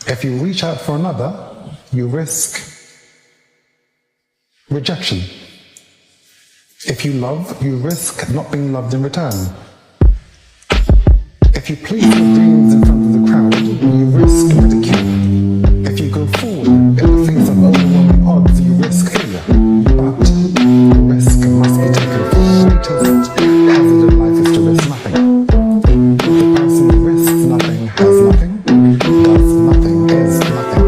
If you reach out for another, you risk rejection. If you love, you risk not being loved in return. If you please your dreams in front of the crowd, you risk ridicule. If you go forward in the face of overwhelming odds, you risk failure. But the risk must be taken. The greatest hazard in life is to risk nothing. The person who risks nothing has nothing. Thus nothing is nothing.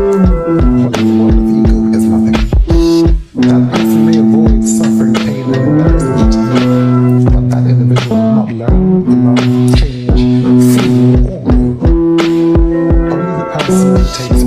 What in the world of ego is nothing. That person may avoid suffering, pain, and embarrassment, but that individual will not learn, love, change, feel, or grow. Only the person who takes